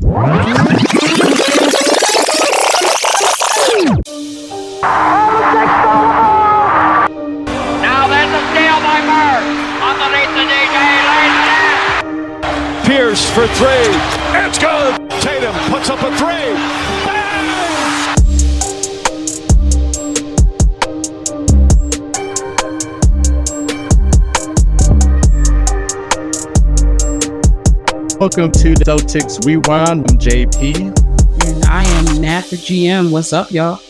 Now there's a steal by Bird. Underneath the DJ, lays it in. Pierce for three. It's good. Tatum puts up a three. Bang! Welcome to the Celtics Rewind. I'm JP. And I am Nat The GM. What's up, y'all?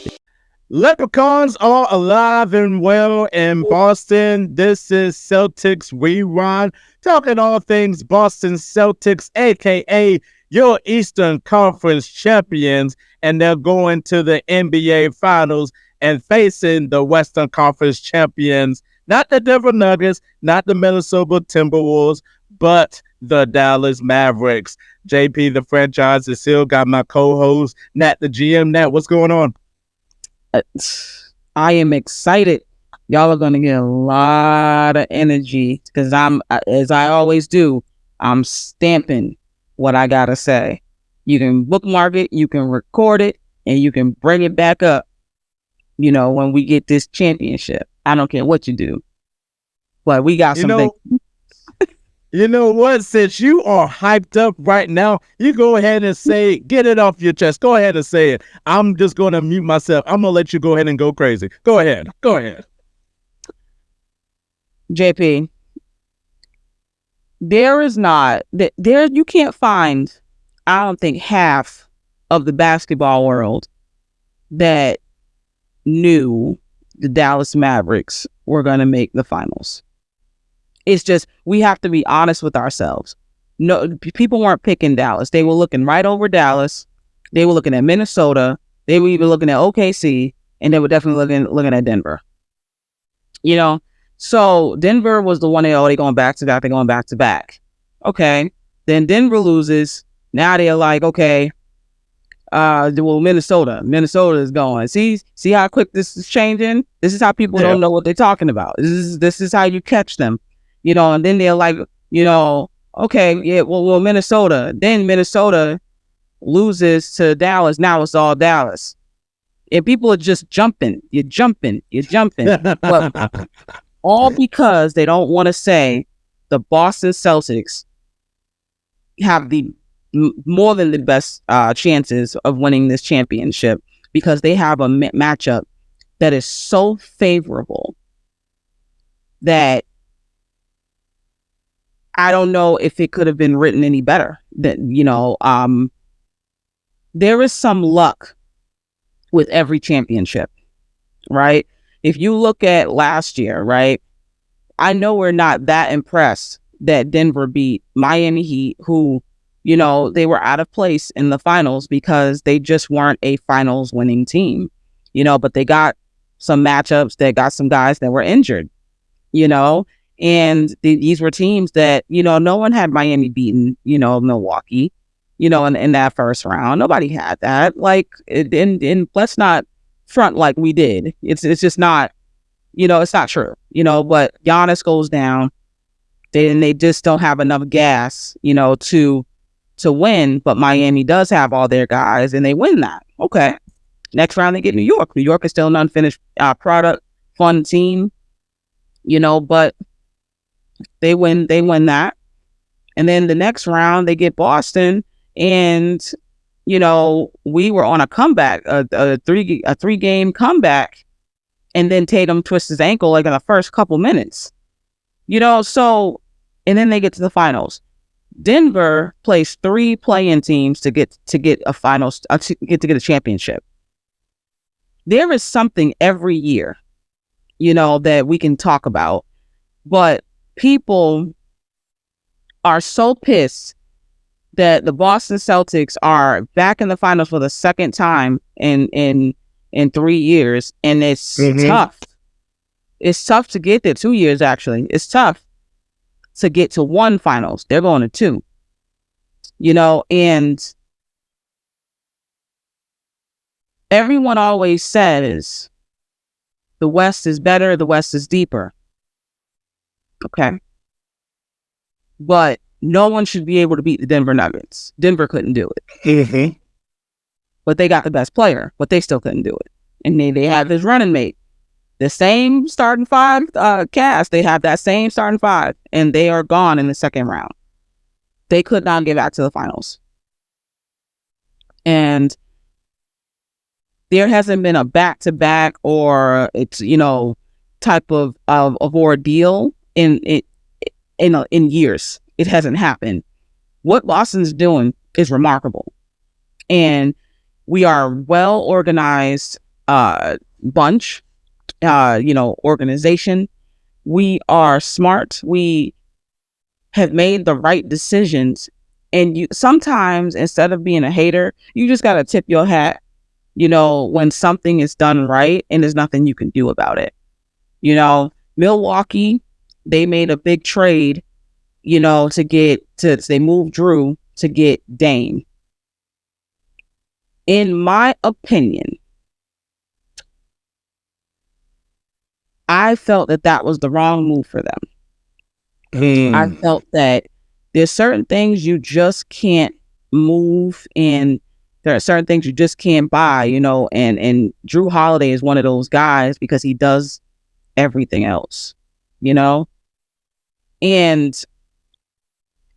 Leprechauns are alive and well in Boston. This is Celtics Rewind, talking all things Boston Celtics, a.k.a. your Eastern Conference champions, and they're going to the NBA Finals and facing the Western Conference champions, not the Denver Nuggets, not the Minnesota Timberwolves, but the Dallas Mavericks. JP, the franchise is still got my co-host, Nat The GM. Nat, what's going on? I am excited. Y'all are going to get a lot of energy because I'm, as I always do, I'm stamping what I got to say. You can bookmark it, you can record it, and you can bring it back up, when we get this championship. I don't care what you do. But we got something. You know what? Since you are hyped up right now, you go ahead and say, get it off your chest. Go ahead and say it. I'm just going to mute myself. I'm going to let you go ahead and go crazy. Go ahead. Go ahead. JP, you can't find, I don't think, half of the basketball world that knew the Dallas Mavericks were going to make the finals. It's just, we have to be honest with ourselves. No, people weren't picking Dallas. They were looking right over Dallas. They were looking at Minnesota. They were even looking at OKC, and they were definitely looking at Denver. So Denver was the one they're going back to back. They're going back to back. Okay. Then Denver loses. Now they're like, okay, Minnesota is going. See how quick this is changing? This is how people don't know what they're talking about. This is how you catch them. And then they're like, okay, yeah, well, Minnesota. Then Minnesota loses to Dallas. Now it's all Dallas. And people are just jumping. You're jumping. But all because they don't want to say the Boston Celtics have the more than the best chances of winning this championship because they have a matchup that is so favorable that I don't know if it could have been written any better. That there is some luck with every championship, right? If you look at last year, right? I know we're not that impressed that Denver beat Miami Heat, who, they were out of place in the finals because they just weren't a finals winning team, but they got some matchups that got some guys that were injured, and these were teams that, no one had Miami beaten, Milwaukee, in that first round. Nobody had that. And let's not front like we did. It's just not, it's not true, but Giannis goes down. They just don't have enough gas, to win. But Miami does have all their guys and they win that. Okay. Next round, they get New York. New York is still an unfinished product, fun team, but they win that. And then the next round they get Boston, and we were on a comeback, a three game comeback, and then Tatum twists his ankle in the first couple minutes. So, and then they get to the finals. Denver plays 3 play-in teams to get a finals, to get a championship. There is something every year, that we can talk about, but people are so pissed that the Boston Celtics are back in the finals for the second time in 3 years, and it's tough. It's tough to get there. 2 years, actually. It's tough to get to 1 finals. They're going to 2. And everyone always says the West is better, the West is deeper. Okay. But no one should be able to beat the Denver Nuggets. Denver couldn't do it. But they got the best player, but they still couldn't do it. And they had this running mate. The same starting five cast. They have that same starting five, and they are gone in the second round. They could not get back to the finals. And there hasn't been a back-to-back or it's, type of ordeal in years. It hasn't happened. What Boston's doing is remarkable. And we are a well-organized bunch, organization. We are smart. We have made the right decisions. And you sometimes, instead of being a hater, you just got to tip your hat, when something is done right and there's nothing you can do about it. Milwaukee, they made a big trade, they moved Drew to get Dame. In my opinion, I felt that was the wrong move for them. I felt that there's certain things you just can't move, and there are certain things you just can't buy, and Drew Holiday is one of those guys because he does everything else, and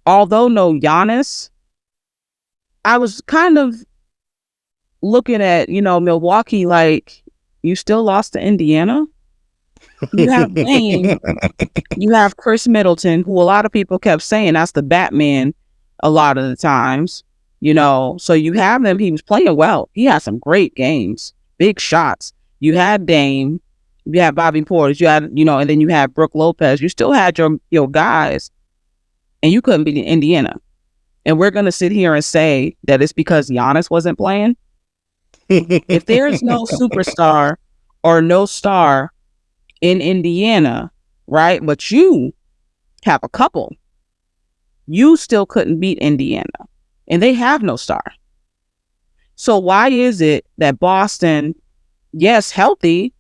although no Giannis, I was kind of looking at, Milwaukee like, you still lost to Indiana? You have Dame, you have Chris Middleton, who a lot of people kept saying that's the Batman a lot of the times, so you have them. He was playing well. He had some great games, big shots. You had Dame, you had Bobby Portis, you had, and then you had Brook Lopez. You still had your guys, and you couldn't beat Indiana. And we're going to sit here and say that it's because Giannis wasn't playing. If there's no superstar or no star in Indiana, right, but you have a couple, you still couldn't beat Indiana, and they have no star. So why is it that Boston, yes, healthy,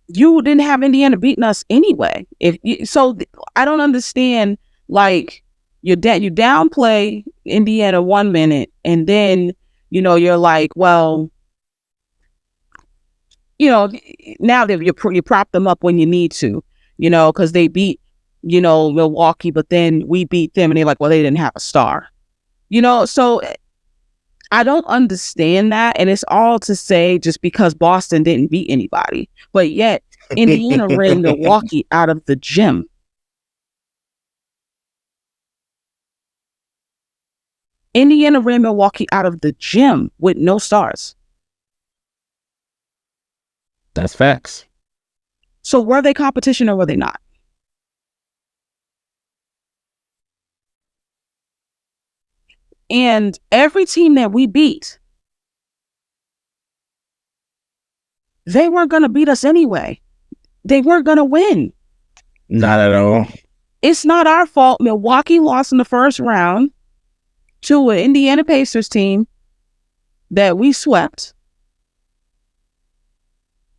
you didn't have Indiana beating us anyway? I don't understand. Like, you downplay Indiana 1 minute, and then you're like, well, now that you prop them up when you need to, because they beat, Milwaukee, but then we beat them, and they're like, well, they didn't have a star, so I don't understand that. And it's all to say just because Boston didn't beat anybody, but yet Indiana ran Milwaukee out of the gym. Indiana ran Milwaukee out of the gym with no stars. That's facts. So were they competition or were they not? And every team that we beat, they weren't going to beat us anyway. They weren't going to win. Not at all. It's not our fault. Milwaukee lost in the first round to an Indiana Pacers team that we swept.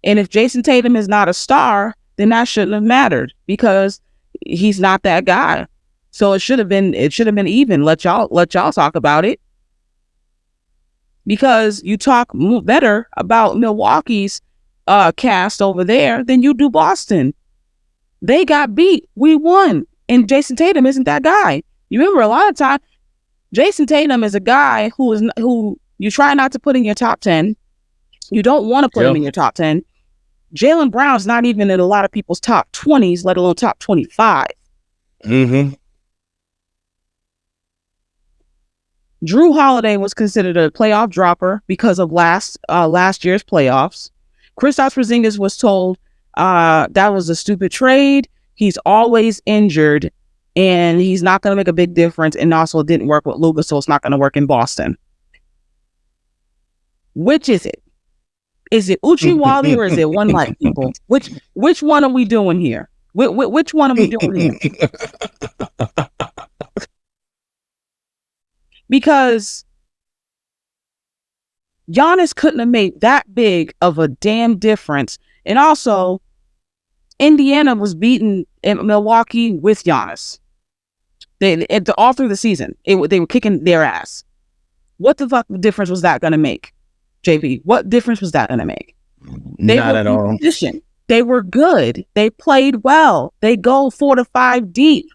And if Jason Tatum is not a star, then that shouldn't have mattered because he's not that guy. So it should have been even. Let y'all talk about it. Because you talk better about Milwaukee's cast over there than you do Boston. They got beat. We won. And Jason Tatum isn't that guy. You remember a lot of time, Jason Tatum is a guy who you try not to put in your top 10. You don't want to put him in your top 10. Jaylen Brown's not even in a lot of people's top 20s, let alone top 25. Mm-hmm. Drew Holiday was considered a playoff dropper because of last year's playoffs. Kristaps Porzingis was told that was a stupid trade. He's always injured, and he's not going to make a big difference. And also, it didn't work with Luka, so it's not going to work in Boston. Which is it? Is it Uchiwali or is it One Light, people? Which one are we doing here? Which one are we doing here? Because Giannis couldn't have made that big of a damn difference. And also, Indiana was beaten in Milwaukee with Giannis. All through the season, they were kicking their ass. What the fuck difference was that going to make, JP? What difference was that going to make? Not at all. Position. They were good. They played well. They go 4 to 5 deep.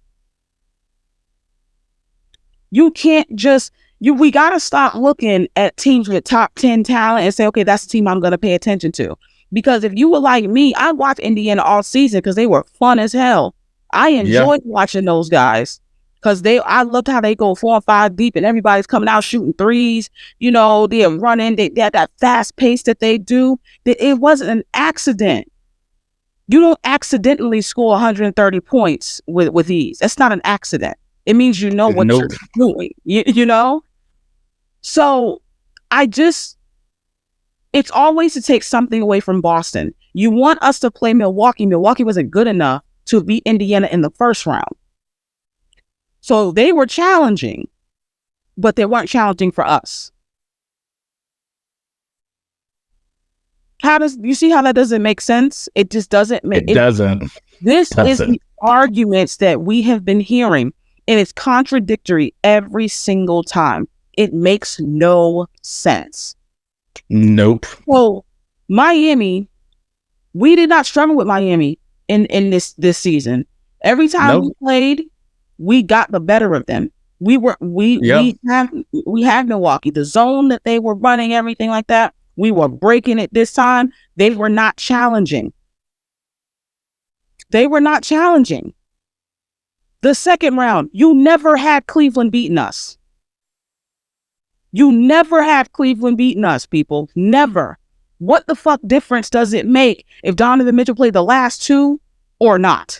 You can't just we got to stop looking at teams with top 10 talent and say, okay, that's the team I'm going to pay attention to. Because if you were like me, I watched Indiana all season because they were fun as hell. I enjoyed watching those guys because I loved how they go 4 or 5 deep and everybody's coming out shooting threes. You know, they're running. They had that fast pace that they do. It wasn't an accident. You don't accidentally score 130 points with ease. That's not an accident. It means you know what you're doing. You know? So it's always to take something away from Boston. You want us to play Milwaukee. Milwaukee wasn't good enough to beat Indiana in the first round. So they were challenging, but they weren't challenging for us. You see how that doesn't make sense? It just doesn't make it. Doesn't. This is the arguments that we have been hearing, and it's contradictory every single time. It makes no sense. Nope. Well, Miami, we did not struggle with Miami in this season. Every time we played, we got the better of them. We had Milwaukee, the zone that they were running, everything like that. We were breaking it this time. They were not challenging. The second round, you never had Cleveland beating us. People. Never. What the fuck difference does it make if Donovan Mitchell played the last 2 or not?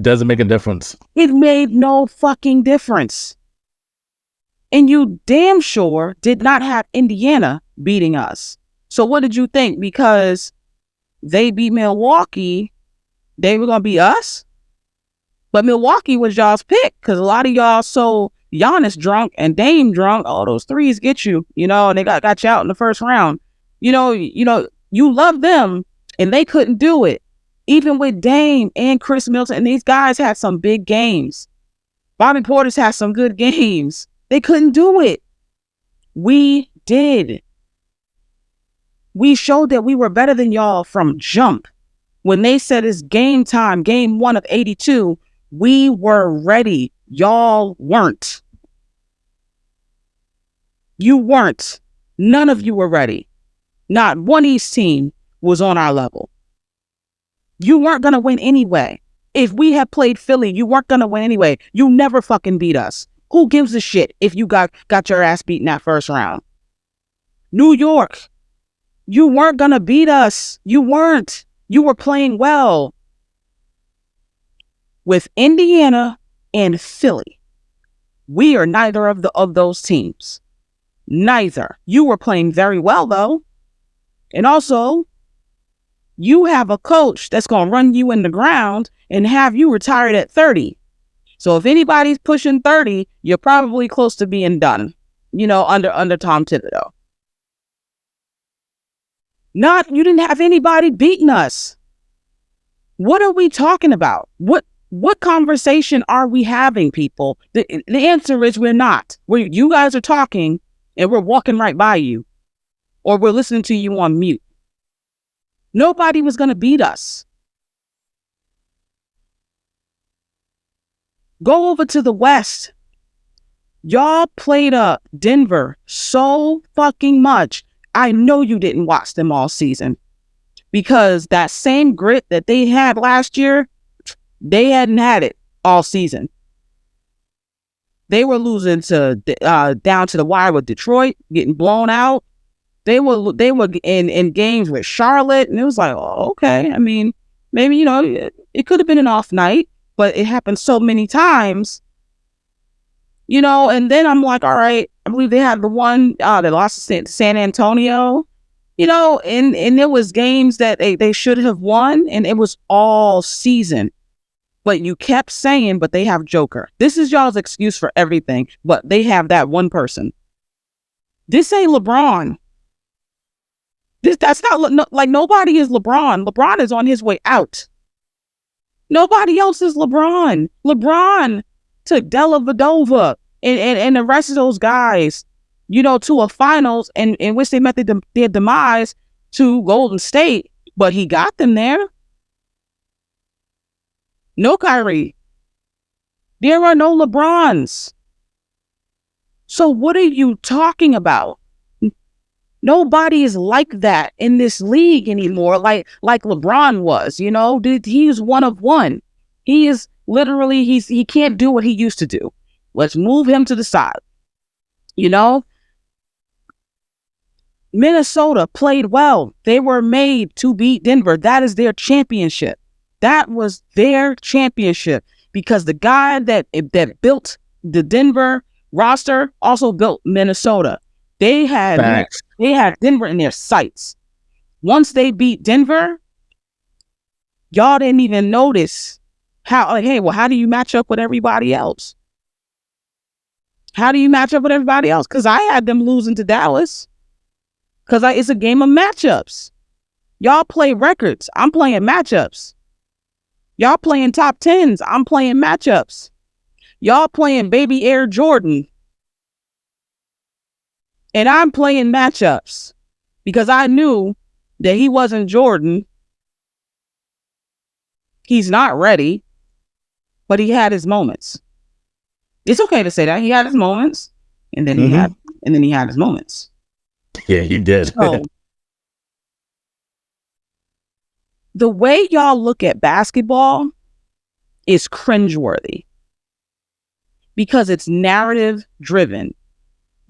Doesn't make a difference. It made no fucking difference. And you damn sure did not have Indiana beating us. So what did you think? Because they beat Milwaukee, they were going to beat us? But Milwaukee was y'all's pick because a lot of y'all so Giannis drunk and Dame drunk. All those threes get you, and they got you out in the first round. You love them and they couldn't do it. Even with Dame and Chris Middleton, and these guys had some big games. Bobby Portis had some good games. They couldn't do it. We did. We showed that we were better than y'all from jump. When they said it's game time, game 1 of 82, we were ready. Y'all weren't. You weren't. None of you were ready. Not one East team was on our level. You weren't going to win anyway. If we had played Philly, you weren't going to win anyway. You never fucking beat us. Who gives a shit if you got your ass beaten that first round? New York, you weren't going to beat us. You weren't. You were playing well. With Indiana and Philly, we are neither of those teams. Neither. You were playing very well, though. And also, you have a coach that's going to run you in the ground and have you retired at 30. So if anybody's pushing 30, you're probably close to being done, under Tom Thibodeau. You didn't have anybody beating us. What are we talking about? What conversation are we having, people? The answer is we're not. You guys are talking and we're walking right by you, or we're listening to you on mute. Nobody was going to beat us. Go over to the West. Y'all played up Denver so fucking much. I know you didn't watch them all season, because that same grit that they had last year, they hadn't had it all season. They were losing down to the wire with Detroit, getting blown out. They were in games with Charlotte, and it was like, oh, okay. I mean, maybe, it could have been an off night, but it happened so many times, and then I'm like, all right, I believe they had the one that lost to San Antonio, and there was games that they should have won, and it was all season. But you kept saying, but they have Joker. This is y'all's excuse for everything, but they have that one person. This ain't LeBron. That's not like nobody is LeBron. LeBron is on his way out. Nobody else is LeBron. LeBron took Della Vadova and the rest of those guys, to a finals in which they met their demise to Golden State, but he got them there. No Kyrie. There are no LeBrons. So what are you talking about? Nobody is like that in this league anymore, like LeBron was, He's one of one. He is literally, he can't do what he used to do. Let's move him to the side. Minnesota played well. They were made to beat Denver. That is their championship. That was their championship because the guy that built the Denver roster also built Minnesota. They had Denver in their sights. Once they beat Denver, y'all didn't even notice how do you match up with everybody else? How do you match up with everybody else? Because I had them losing to Dallas. Because it's a game of matchups. Y'all play records. I'm playing matchups. Y'all playing top 10s. I'm playing matchups. Y'all playing Baby Air Jordan. And I'm playing matchups. Because I knew that he wasn't Jordan. He's not ready. But he had his moments. It's okay to say that. He had his moments. And then he had his moments. Yeah, he did. So, the way y'all look at basketball is cringeworthy because it's narrative driven.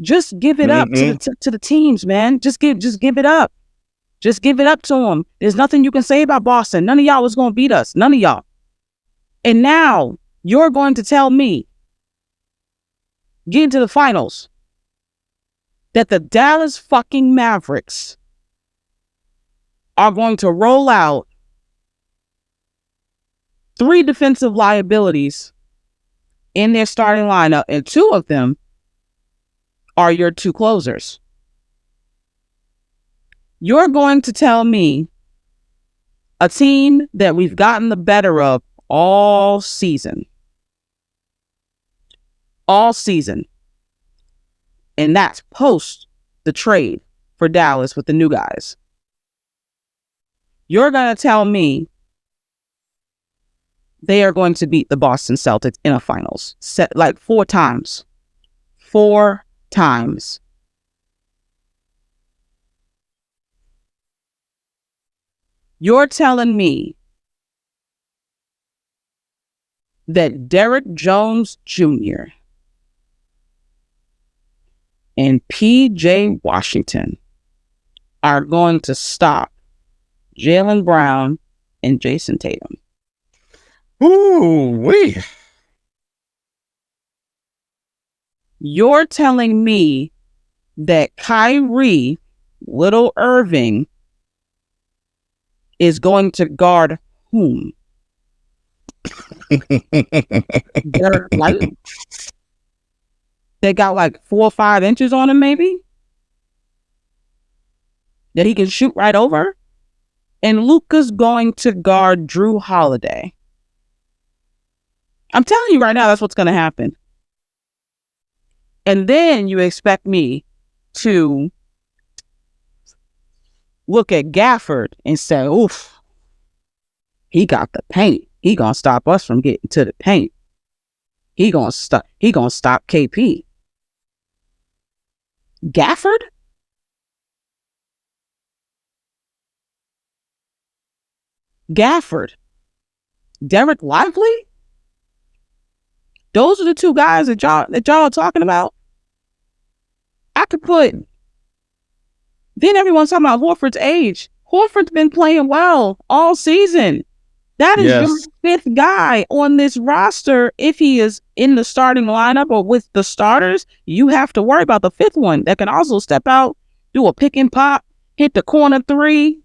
Just give it up to the teams, man. Just give it up. Just give it up to them. There's nothing you can say about Boston. None of y'all was going to beat us. None of y'all. And now you're going to tell me, getting to the finals, that the Dallas fucking Mavericks are going to roll out 3 defensive liabilities in their starting lineup, and 2 of them are your 2 closers. You're going to tell me a team that we've gotten the better of all season, and that's post the trade for Dallas with the new guys. You're going to tell me they are going to beat the Boston Celtics in a finals, set like 4 times. 4 times. You're telling me that Derek Jones Jr. and P.J. Washington are going to stop Jaylen Brown and Jason Tatum. Ooh-wee. You're telling me that Kyrie, Little Irving, is going to guard whom? Derek White? They got like 4 or 5 inches on him, maybe? That he can shoot right over? And Luka's going to guard Drew Holiday. I'm telling you right now, that's what's going to happen. And then you expect me to look at Gafford and say, oof, he got the paint. He going to stop us from getting to the paint. He going to stop KP. Gafford? Derek Lively? Those are the 2 guys that y'all are talking about. I could put. Then everyone's talking about Horford's age. Horford's been playing well all season. That is your 5th guy on this roster. If he is in the starting lineup or with the starters, you have to worry about the 5th one that can also step out, do a pick and pop, hit the corner 3,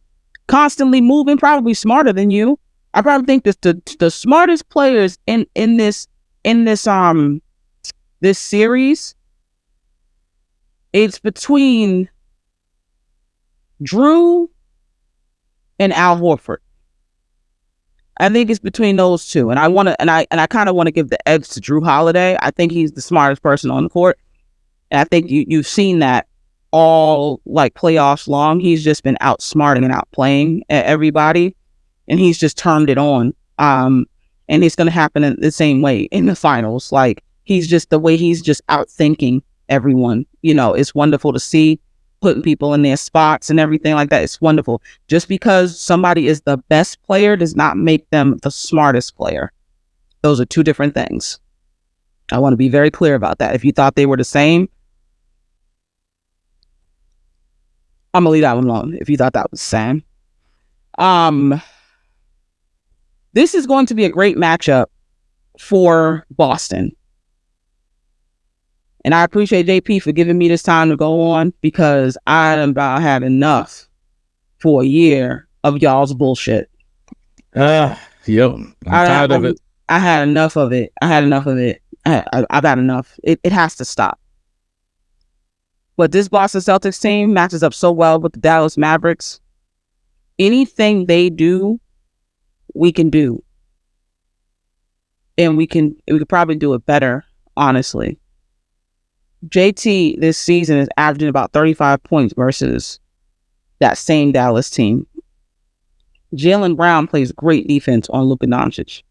constantly moving, probably smarter than you. I probably think the smartest players in this series, it's between Drew and Al Horford. I think it's between those two, and I kind of want to give the edge to Drew Holiday. I think he's the smartest person on the court, and I think you've seen that all like playoffs long. He's just been outsmarting and outplaying everybody, and he's just turned it on. And it's going to happen in the same way in the finals. Like he's just outthinking everyone. It's wonderful to see, putting people in their spots and everything like that. It's wonderful. Just because somebody is the best player does not make them the smartest player. Those are two different things. I want to be very clear about that. If you thought they were the same, I'm gonna leave that one alone. If you thought that was the same. This is going to be a great matchup for Boston. And I appreciate JP for giving me this time to go on, because I about had enough for a year of y'all's bullshit. I'm tired of it. I had enough of it. I've had enough. It has to stop. But this Boston Celtics team matches up so well with the Dallas Mavericks. Anything they do, we can do. And we could probably do it better, honestly. JT this season is averaging about 35 points versus that same Dallas team. Jaylen Brown plays great defense on Luka Doncic.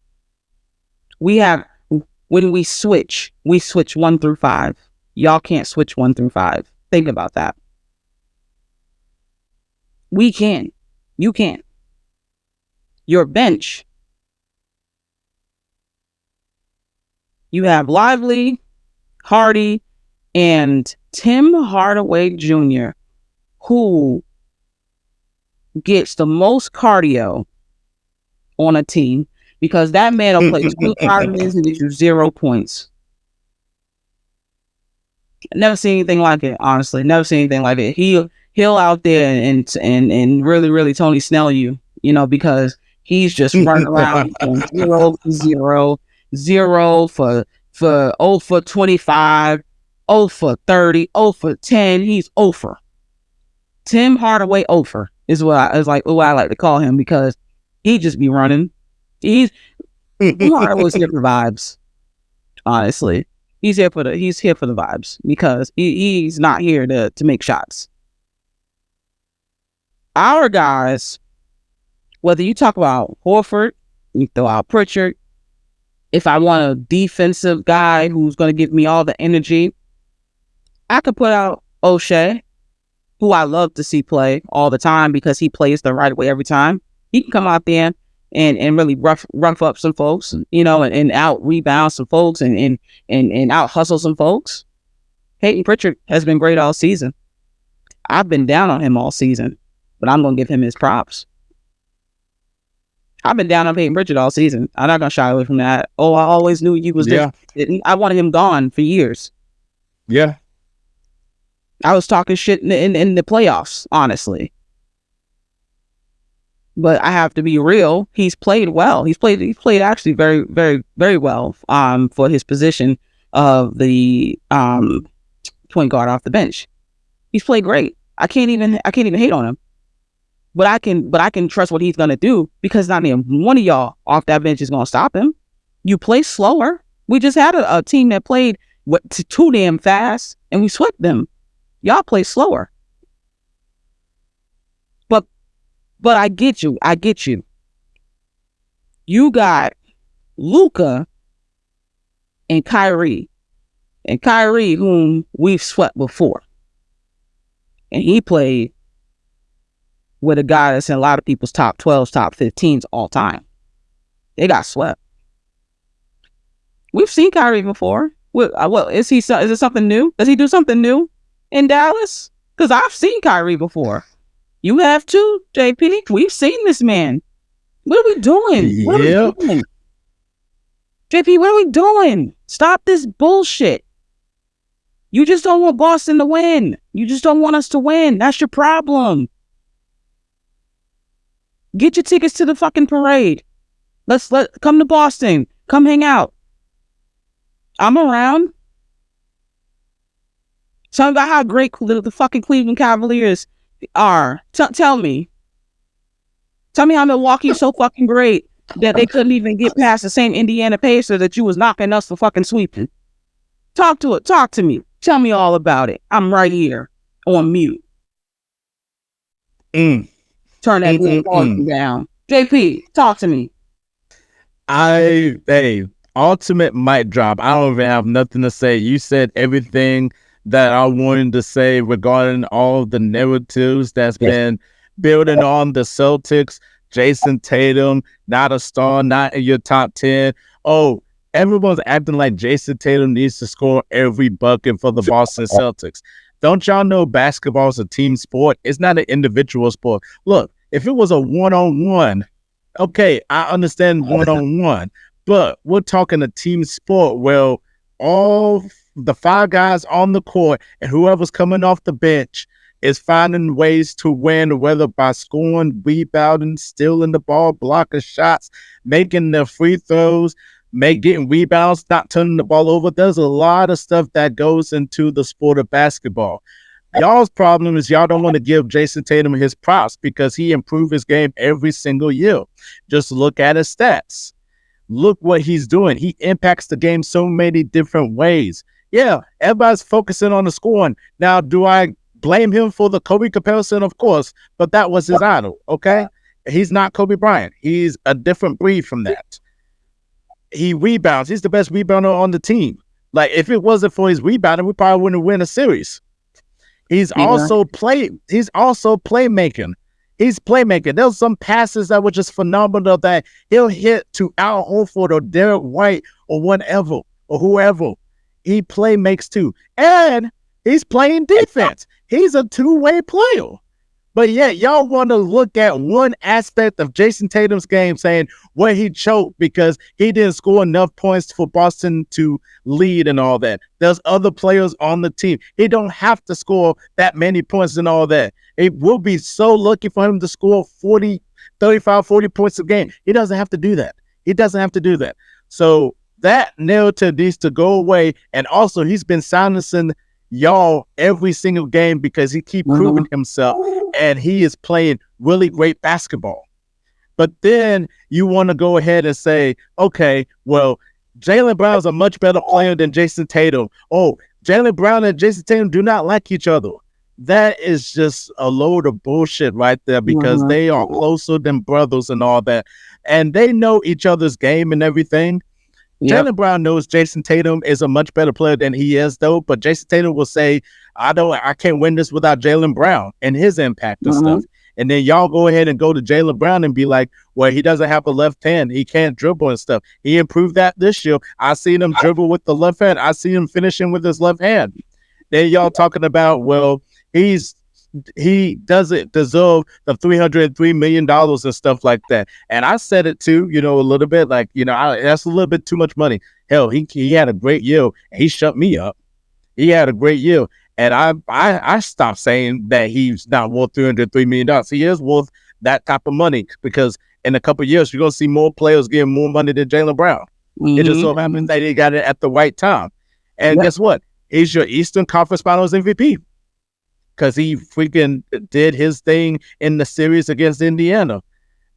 When we switch 1 through 5. Y'all can't switch 1 through 5. Think about that. We can. You can't. Your bench. You have Lively, Hardy, and Tim Hardaway Jr., who gets the most cardio on a team, because that man will play 25 minutes and get you 0 points. Never seen anything like it, honestly. Never seen anything like it. He'll out there and really, really Tony Snell you, because he's just running around from 0 to 0, 0 for 0 for 25, 0 for 30, 0 for 10. He's over. Tim Hardaway over is what I like to call him, because he just be running. Tim Hardaway's here for vibes. Honestly, he's here for the vibes, because he's not here to make shots. Our guys, whether you talk about Horford, you throw out Pritchard. If I want a defensive guy who's going to give me all the energy, I could put out O'Shea, who I love to see play all the time, because he plays the right way every time. He can come out there and really rough up some folks, and out rebound some folks and out hustle some folks. Peyton Pritchard has been great all season. I've been down on him all season, but I'm going to give him his props. I've been down on Peyton Pritchard all season. I'm not going to shy away from that. Oh, I always knew you was there. I wanted him gone for years. Yeah. I was talking shit in the playoffs, honestly. But I have to be real. He's played well. He's played actually very, very, very well for his position of the point guard off the bench. He's played great. I can't even hate on him. But I can trust what he's gonna do, because not even one of y'all off that bench is gonna stop him. You play slower. We just had a team that played too damn fast, and we swept them. Y'all play slower. But I get you. You got Luka and Kyrie. And Kyrie, whom we've swept before. And he played with a guy that's in a lot of people's top 12s, top 15s all time. They got swept. We've seen Kyrie before. Well, is it something new? Does he do something new in Dallas? Because I've seen Kyrie before. You have too, JP. We've seen this man. What are we doing? What are we doing? JP, what are we doing? Stop this bullshit. You just don't want Boston to win. You just don't want us to win. That's your problem. Get your tickets to the fucking parade. Come to Boston. Come hang out. I'm around. Tell me about how great the fucking Cleveland Cavaliers are. Tell me. Tell me how Milwaukee's so fucking great. that they couldn't even get past the same Indiana Pacers that you was knocking us for fucking sweeping? Talk to me. Tell me all about it. I'm right here on mute. Turn that volume down. JP, talk to me. Ultimate mic drop. I don't even have nothing to say. You said everything that I wanted to say regarding all the narratives that's been building on the Celtics. Jason Tatum, not a star, not in your top 10. Oh, everyone's acting like Jason Tatum needs to score every bucket for the Boston Celtics. Don't y'all know basketball is a team sport? It's not an individual sport. Look, if it was a one-on-one, okay, I understand one-on-one, but we're talking a team sport where all the 5 guys on the court and whoever's coming off the bench is finding ways to win, whether by scoring, rebounding, stealing the ball, blocking shots, making their free throws, getting rebounds, not turning the ball over. There's a lot of stuff that goes into the sport of basketball. Y'all's problem is y'all don't want to give Jason Tatum his props because he improved his game every single year. Just look at his stats. Look what he's doing. He impacts the game so many different ways. Yeah, everybody's focusing on the scoring. Now, do I blame him for the Kobe comparison? Of course, but that was his idol, okay? He's not Kobe Bryant. He's a different breed from that. He rebounds. He's the best rebounder on the team. Like, if it wasn't for his rebounding, we probably wouldn't win a series. He's also playmaking. He's playmaking. There's some passes that were just phenomenal that he'll hit to Al Horford or Derek White or whatever or whoever. He makes too. And he's playing defense. He's a two-way player. But yet, y'all want to look at one aspect of Jason Tatum's game saying where he choked because he didn't score enough points for Boston to lead and all that. There's other players on the team. He don't have to score that many points and all that. It will be so lucky for him to score 35, 40 points a game. He doesn't have to do that. He doesn't have to do that. So that narrative needs to go away. And also, he's been silencing y'all every single game because he keeps proving himself and he is playing really great basketball. But then you want to go ahead and say, okay, well, Jaylen Brown is a much better player than Jason Tatum. Oh, Jaylen Brown and Jason Tatum do not like each other. That is just a load of bullshit right there because they are closer than brothers and all that. And they know each other's game and everything. Yep. Jaylen Brown knows Jason Tatum is a much better player than he is, though. But Jason Tatum will say, I can't win this without Jaylen Brown and his impact and stuff. And then y'all go ahead and go to Jaylen Brown and be like, well, he doesn't have a left hand. He can't dribble and stuff. He improved that this year. I seen him dribble with the left hand. I see him finishing with his left hand. Then y'all talking about, well, he doesn't deserve the $303 million and stuff like that. And I said it too, a little bit like, that's a little bit too much money. Hell, he had a great year and he shut me up. He had a great year. And I stopped saying that he's not worth $303 million. He is worth that type of money because in a couple of years, you're going to see more players getting more money than Jaylen Brown. It just so happens that he got it at the right time. And guess what? He's your Eastern Conference Finals MVP. Because he freaking did his thing in the series against Indiana.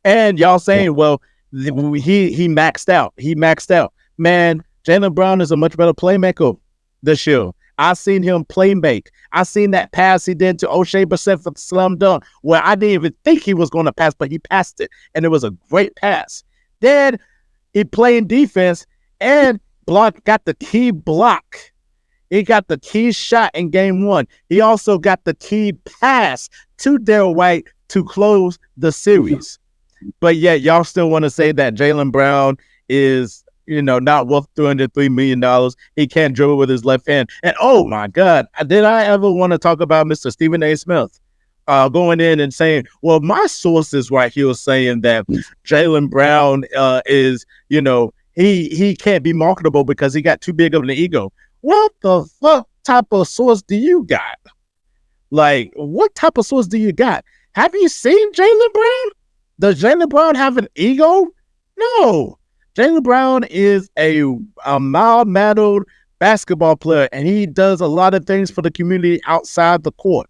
And y'all saying, well, he maxed out. He maxed out. Man, Jaylen Brown is a much better playmaker this year. I seen him play make. I seen that pass he did to O'Shea Brissett for the slam dunk where I didn't even think he was going to pass, but he passed it. And it was a great pass. Then he played defense and got the key block. He got the key shot in game 1. He also got the key pass to Derek White to close the series. But yet y'all still want to say that Jaylen Brown is, not worth $303 million. He can't dribble with his left hand. And oh my God, did I ever want to talk about Mr. Stephen A. Smith going in and saying, well, my sources right here saying that Jaylen Brown is, he can't be marketable because he got too big of an ego. What the fuck type of source do you got? Like, what type of source do you got? Have you seen Jaylen Brown? Does Jaylen Brown have an ego? No. Jaylen Brown is a mild-mannered basketball player, and he does a lot of things for the community outside the court.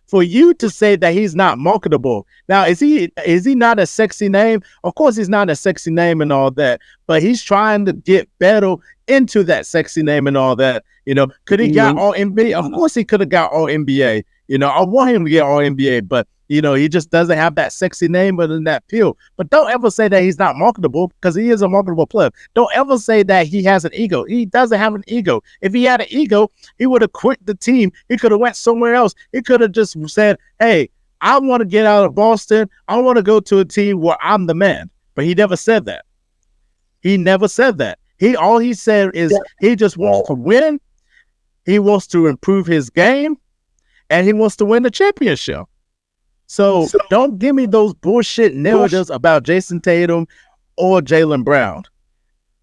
for you to say that he's not marketable. Now, is he not a sexy name? Of course, he's not a sexy name and all that, but he's trying to get better into that sexy name and all that. Could he got all NBA? Of course, he could have got all NBA. I want him to get all NBA, but he just doesn't have that sexy name other than that appeal. But don't ever say that he's not marketable, because he is a marketable player. Don't ever say that he has an ego. He doesn't have an ego. If he had an ego, he would have quit the team. He could have went somewhere else. He could have just said, hey, I want to get out of Boston. I want to go to a team where I'm the man. But he never said that. He never said that. All he said is he just wants to win. He wants to improve his game, and he wants to win the championship. So don't give me those bullshit narratives about Jason Tatum or Jaylen Brown.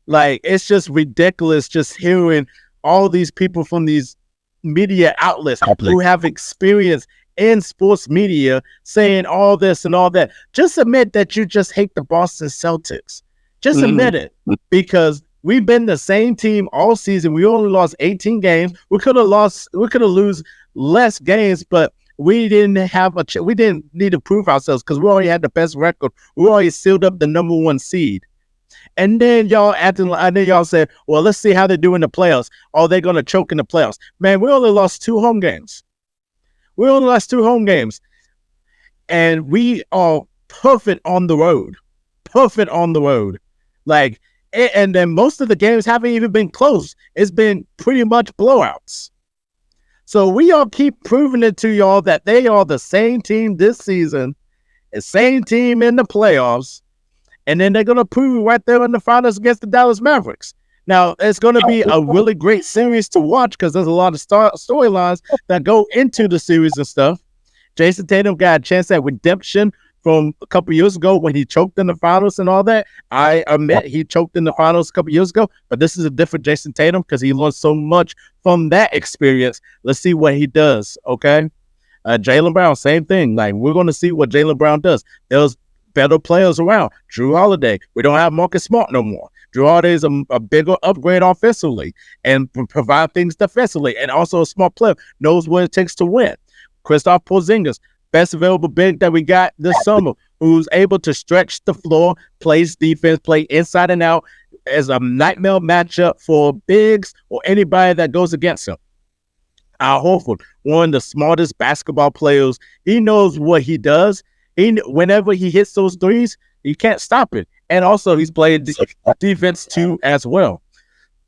Like, it's just ridiculous just hearing all these people from these media outlets who have experience in sports media saying all this and all that. Just admit that you just hate the Boston Celtics. Just admit it, because we've been the same team all season. We only lost 18 games. We could have lose less games, but we didn't have we didn't need to prove ourselves because we already had the best record. We already sealed up the number 1 seed. And then y'all said, well, let's see how they do in the playoffs. Are they going to choke in the playoffs? Man, we only lost 2 home games. And we are perfect on the road. Like, and then most of the games haven't even been close. It's been pretty much blowouts. So we all keep proving it to y'all that they are the same team this season, the same team in the playoffs, and then they're going to prove it right there in the finals against the Dallas Mavericks. Now, it's going to be a really great series to watch because there's a lot of storylines that go into the series and stuff. Jason Tatum got a chance at redemption from a couple years ago when he choked in the finals and all that. I admit he choked in the finals a couple years ago, but this is a different Jason Tatum because he learned so much from that experience. Let's see what he does, okay? Jaylen Brown, same thing. Like, we're going to see what Jaylen Brown does. There's better players around. Drew Holiday. We don't have Marcus Smart no more. Drew Holiday is a bigger upgrade offensively and provide things defensively, and also a smart player, knows what it takes to win. Kristaps Porzingis, best available big that we got this summer, who's able to stretch the floor, plays defense, play inside and out as a nightmare matchup for bigs or anybody that goes against him. Al Horford, one of the smartest basketball players. He knows what he does. Whenever he hits those threes, you can't stop it. And also, he's playing defense too as well.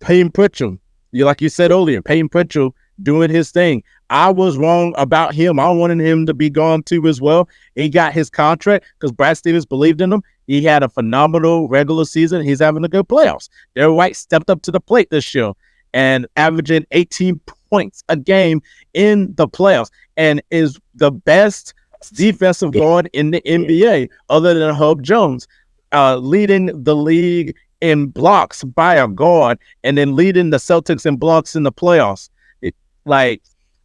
Payton Pritchard, like you said earlier, Payton Pritchard doing his thing. I was wrong about him. I wanted him to be gone too as well. He got his contract because Brad Stevens believed in him. He had a phenomenal regular season. He's having a good playoffs. Derrick White stepped up to the plate this year and averaging 18 points a game in the playoffs and is the best defensive guard in the NBA other than Herb Jones, leading the league in blocks by a guard and then leading the Celtics in blocks in the playoffs.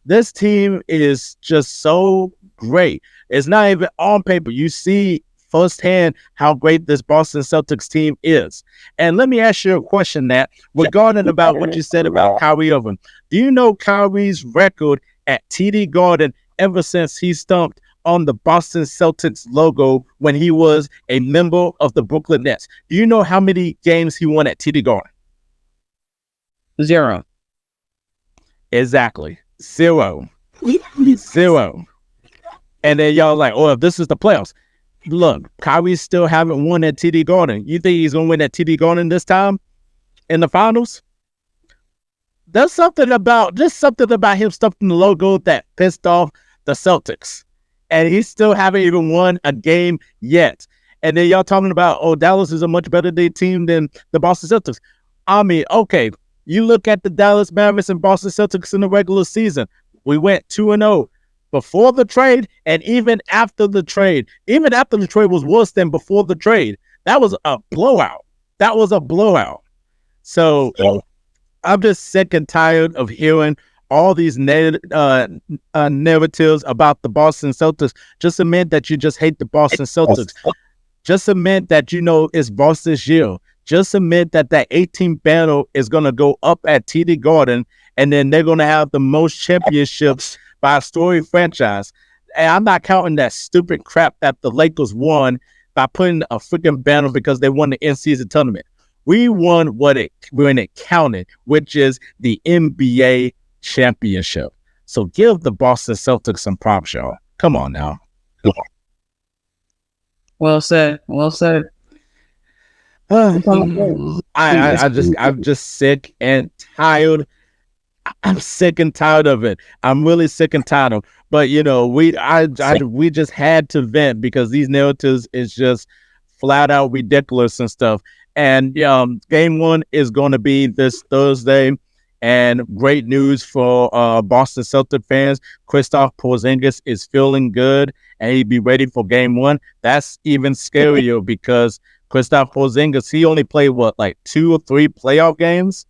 This team is just so great. It's not even on paper. You see firsthand how great this Boston Celtics team is. And let me ask you a question, Nat, regarding about what you said about Kyrie Irving. Do you know Kyrie's record at TD Garden ever since he stomped on the Boston Celtics logo when he was a member of the Brooklyn Nets? Do you know how many games he won at TD Garden? 0. Exactly. 0. And then y'all like, oh, if this is the playoffs. Look, Kyrie still haven't won at TD Garden. You think he's going to win at TD Garden this time in the finals? There's something about him stuffing the logo that pissed off the Celtics. And he still haven't even won a game yet. And then y'all talking about, oh, Dallas is a much better team than the Boston Celtics. I mean, okay, you look at the Dallas Mavericks and Boston Celtics in the regular season. We went 2-0 before the trade and even after the trade. Even after the trade was worse than before the trade. That was a blowout. So I'm just sick and tired of hearing all these narratives about the Boston Celtics. Just admit that you just hate the Boston Celtics. Just admit that it's Boston's year. Just admit that 18th battle is going to go up at TD Garden, and then they're going to have the most championships by a storied franchise. And I'm not counting that stupid crap that the Lakers won by putting a freaking banner because they won the in-season tournament. We won when it counted, which is the NBA championship. So give the Boston Celtics some props, y'all. Come on now. Well said. Well said. I'm just sick and tired. I'm sick and tired of it. I'm really sick and tired of. But we just had to vent because these narratives is just flat out ridiculous and stuff. And game one is going to be this Thursday. And great news for Boston Celtics fans. Kristaps Porzingis is feeling good, and he'd be ready for game one. That's even scarier because Kristaps Porzingis, he only played like 2 or 3 playoff games,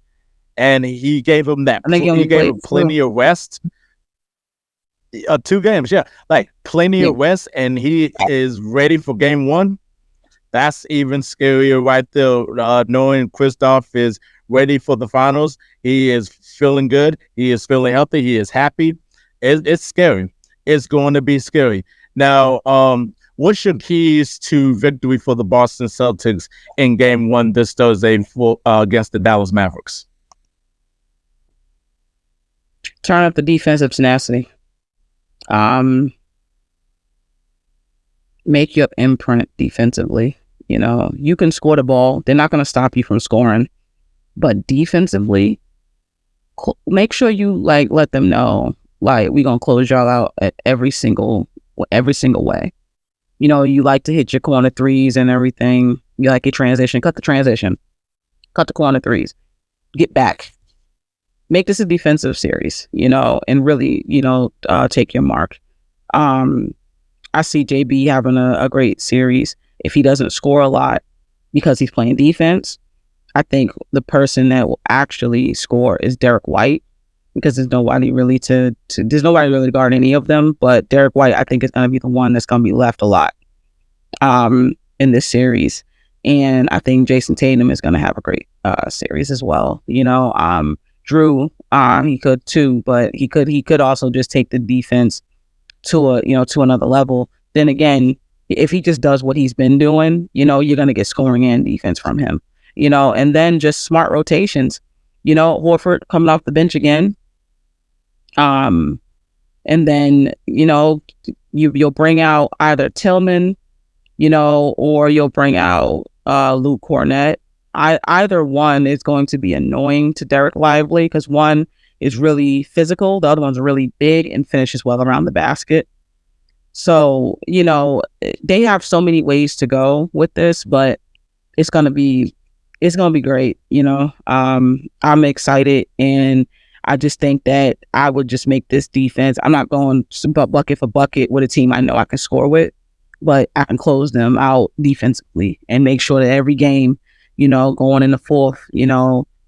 and he gave him plenty of rest. 2 games, yeah, like plenty of rest, and he is ready for game one. That's even scarier right there, knowing Kristaps is ready for the finals. He is feeling good. He is feeling healthy. He is happy. It's scary. It's going to be scary. Now, what's your keys to victory for the Boston Celtics in game one this Thursday against the Dallas Mavericks? Turn up the defensive tenacity. Make your imprint defensively. You can score the ball. They're not going to stop you from scoring. But defensively, make sure you let them know we're going to close y'all out at every single way. You like to hit your corner threes and everything. You like your transition. Cut the transition. Cut the corner threes. Get back. Make this a defensive series, and really, take your mark. I see JB having a great series. If he doesn't score a lot because he's playing defense, I think the person that will actually score is Derek White, because there's nobody really to guard any of them. But Derek White, I think, is going to be the one that's going to be left a lot in this series. And I think Jason Tatum is going to have a great series as well. Drew, he could too, but he could also just take the defense to another level. Then again, if he just does what he's been doing, you're going to get scoring and defense from him. And then just smart rotations. Horford coming off the bench again. And then, you'll bring out either Tillman, or you'll bring out Luke Cornett. Either one is going to be annoying to Derek Lively because one is really physical, the other one's really big and finishes well around the basket. So, they have so many ways to go with this, but it's gonna be great. I'm excited, and I just think that I would just make this defense. I'm not going bucket for bucket with a team I know I can score with, but I can close them out defensively and make sure that every game, going in the fourth,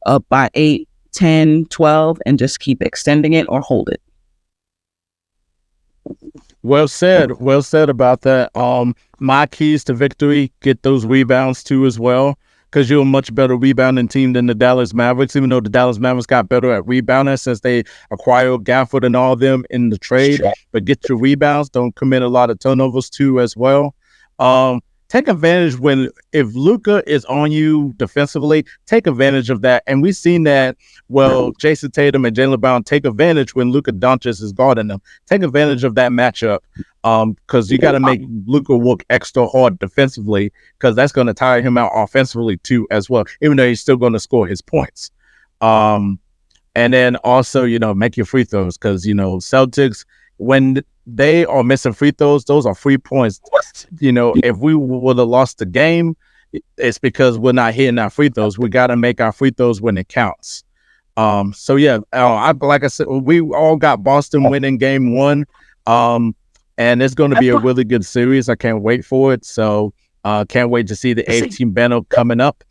up by 8, 10, 12, and just keep extending it or hold it. Well said about that. My keys to victory: get those rebounds too as well, because you're a much better rebounding team than the Dallas Mavericks, even though the Dallas Mavericks got better at rebounding since they acquired Gafford and all of them in the trade. But get your rebounds. Don't commit a lot of turnovers too as well. Take advantage if Luka is on you defensively, take advantage of that. And we've seen that, Jason Tatum and Jaylen Brown take advantage when Luka Doncic is guarding them. Take advantage of that matchup because you got to make Luka work extra hard defensively because that's going to tire him out offensively too as well, even though he's still going to score his points. And then also, make your free throws because, Celtics, when they are missing free throws, those are free points. If we would have lost the game, it's because we're not hitting our free throws. We got to make our free throws when it counts. Like I said, we all got Boston winning game one. And it's going to be a really good series. I can't wait for it. So can't wait to see the 8-team battle coming up.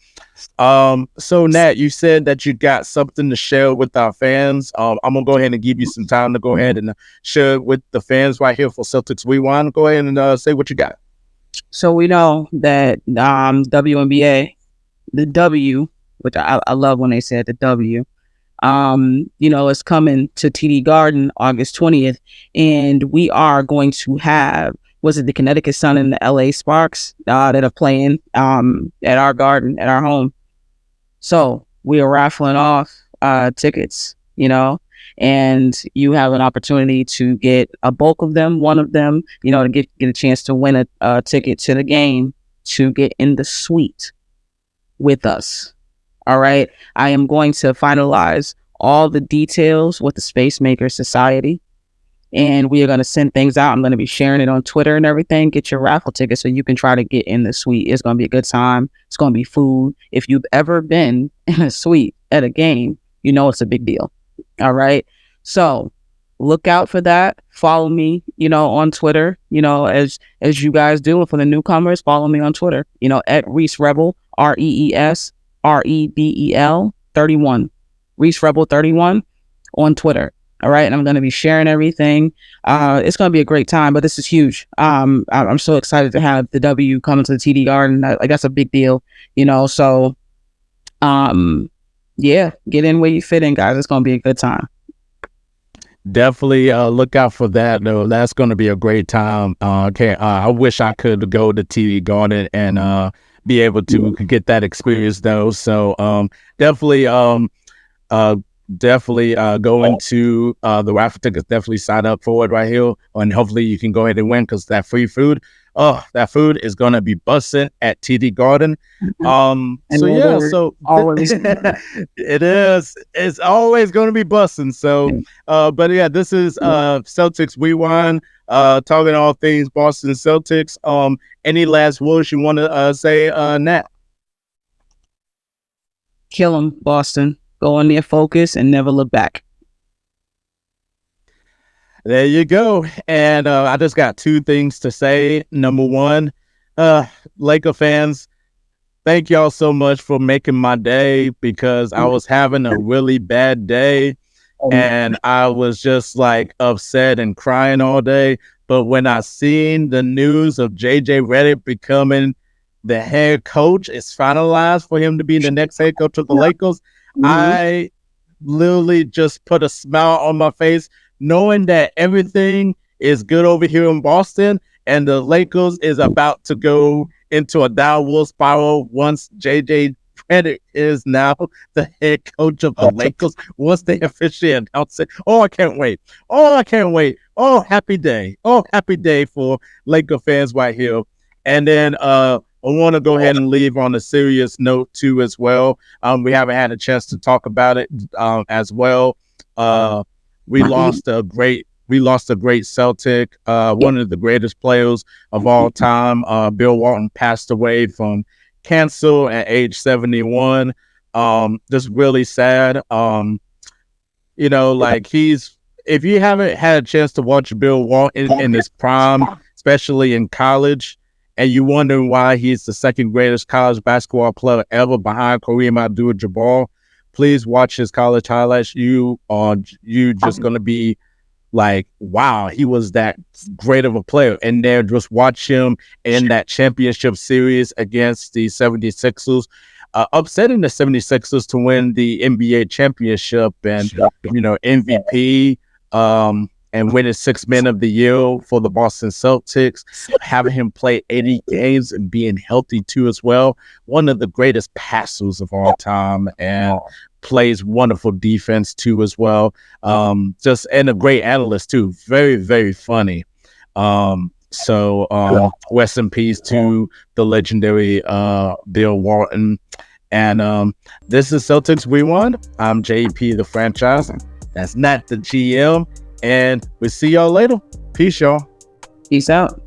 So Nat, you said that you got something to share with our fans. I'm gonna go ahead and give you some time to go ahead and share it with the fans right here for Celtics Rewind. Go ahead and say what you got. So we know that WNBA, the W, which I love when they said the W, is coming to TD Garden August 20th, and we are going to have, was it the Connecticut Sun and the LA Sparks that are playing at our garden, at our home. So we are raffling off tickets, and you have an opportunity to get a bulk of them, one of them, to get a chance to win a ticket to the game to get in the suite with us. All right. I am going to finalize all the details with the Space Maker Society, and we are going to send things out. I'm going to be sharing it on Twitter and everything. Get your raffle ticket so you can try to get in the suite. It's going to be a good time. It's going to be food. If you've ever been in a suite at a game, it's a big deal. All right. So look out for that. Follow me, on Twitter, as you guys do. And for the newcomers, follow me on Twitter, at Reese Rebel, REESREBEL 31, Reese Rebel 31 on Twitter. All right. And I'm going to be sharing everything. It's going to be a great time, but this is huge. I'm so excited to have the W coming to the TD Garden. That's a big deal, so, yeah, get in where you fit in, guys. It's going to be a good time. Definitely look out for that, though. That's going to be a great time. I wish I could go to TD Garden and be able to get that experience, though. So definitely go into the raffle tickets. Definitely sign up for it right here, and hopefully you can go ahead and win, because that free food. Oh, that food is gonna be busting at TD Garden. Always. It is. It's always gonna be busting. So, but yeah, this is Celtics Rewind. Talking all things Boston Celtics. Any last words you want to say, Nat? Kill 'em, Boston. Go on there, focus, and never look back. There you go. And I just got two things to say. Number one, Laker fans, thank y'all so much for making my day, because I was having a really bad day and I was just like upset and crying all day. But when I seen the news of JJ Redick becoming the head coach, it's finalized for him to be the next head coach of the Lakers, I literally just put a smile on my face, knowing that everything is good over here in Boston, and the Lakers is about to go into a downward spiral once JJ Redick is now the head coach of the Lakers, once they officially announce it. Oh, I can't wait. Oh, happy day. Oh, happy day for Laker fans right here. And then I want to go ahead and leave on a serious note too as well. We haven't had a chance to talk about it as well. We lost a great Celtic, one of the greatest players of all time. Bill Walton passed away from cancer at age 71. Just really sad. If you haven't had a chance to watch Bill Walton in his prime, especially in college, and you wondering why he's the second greatest college basketball player ever behind Kareem Abdul-Jabbar, please watch his college highlights. You just going to be like, wow, he was that great of a player. And then just watch him in that championship series against the 76ers, upsetting the 76ers to win the NBA championship and, MVP, and winning Sixth Man of the Year for the Boston Celtics, having him play 80 games and being healthy too as well. One of the greatest passers of all time, and plays wonderful defense too as well. And a great analyst too. Very, very funny. Rest in peace to the legendary Bill Walton. And this is Celtics Rewind. I'm JP the franchise. That's Nat the GM. And we'll see y'all later. Peace, y'all. Peace out.